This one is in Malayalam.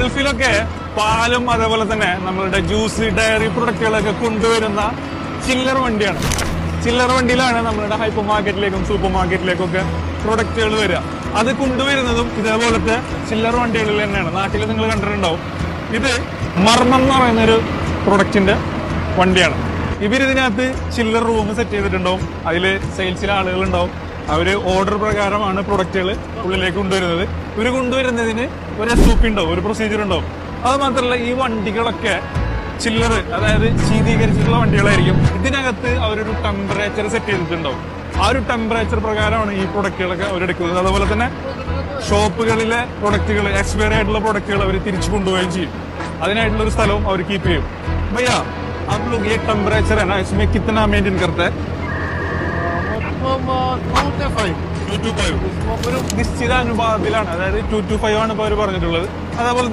ഗൾഫിലൊക്കെ പാലും അതേപോലെ തന്നെ നമ്മളുടെ ജ്യൂസ് ഡയറി പ്രൊഡക്റ്റുകളൊക്കെ കൊണ്ടുവരുന്ന ചില്ലർ വണ്ടിയാണ്. ചില്ലർ വണ്ടിയിലാണ് നമ്മളുടെ ഹൈപ്പർ മാർക്കറ്റിലേക്കും സൂപ്പർ മാർക്കറ്റിലേക്കും ഒക്കെ പ്രൊഡക്റ്റുകൾ വരിക. അത് കൊണ്ടുവരുന്നതും ഇതേപോലത്തെ ചില്ലർ വണ്ടികളിൽ തന്നെയാണ്. നാട്ടിൽ നിങ്ങൾ കണ്ടിട്ടുണ്ടാവും. ഇത് മർമ്മം എന്ന് പറയുന്ന ഒരു പ്രൊഡക്റ്റിന്റെ വണ്ടിയാണ്. ഇവരിതിനകത്ത് ചില്ലർ റൂം സെറ്റ് ചെയ്തിട്ടുണ്ടാവും. അതില് സെയിൽസിലെ ആളുകളുണ്ടാവും. അവര് ഓർഡർ പ്രകാരമാണ് പ്രൊഡക്റ്റുകൾ ഉള്ളിലേക്ക് കൊണ്ടുവരുന്നത്. ഇവര് കൊണ്ടുവരുന്നതിന് ഒരു SOP ഉണ്ടാവും, ഒരു പ്രൊസീജിയർ ഉണ്ടാവും. അത് മാത്രമല്ല ഈ വണ്ടികളൊക്കെ ചില്ലർ, അതായത് ശീതീകരിച്ചിട്ടുള്ള വണ്ടികളായിരിക്കും. ഇതിനകത്ത് അവരൊരു ടെമ്പറേച്ചർ സെറ്റ് ചെയ്തിട്ടുണ്ടാവും. ആ ഒരു ടെമ്പറേച്ചർ പ്രകാരമാണ് ഈ പ്രൊഡക്റ്റുകളൊക്കെ അവരെടുക്കുന്നത്. അതുപോലെ തന്നെ ഷോപ്പുകളിലെ പ്രൊഡക്റ്റുകൾ, എക്സ്പയറി ആയിട്ടുള്ള പ്രൊഡക്റ്റുകൾ അവർ തിരിച്ചു കൊണ്ടുപോവുകയും ചെയ്യും. അതിനായിട്ടുള്ള ഒരു സ്ഥലവും അവർ കീപ്പ് ചെയ്യും. भैया आप लोग ये टेम्परेचर है ना, इसमें कितना मेंटेन करता है? 2 to 5 ഒരു നിശ്ചിത അനുപാതത്തിലാണ്. അതായത് 2 to 5 ആണ് ഇപ്പൊ അവർ പറഞ്ഞിട്ടുള്ളത്. അതേപോലെ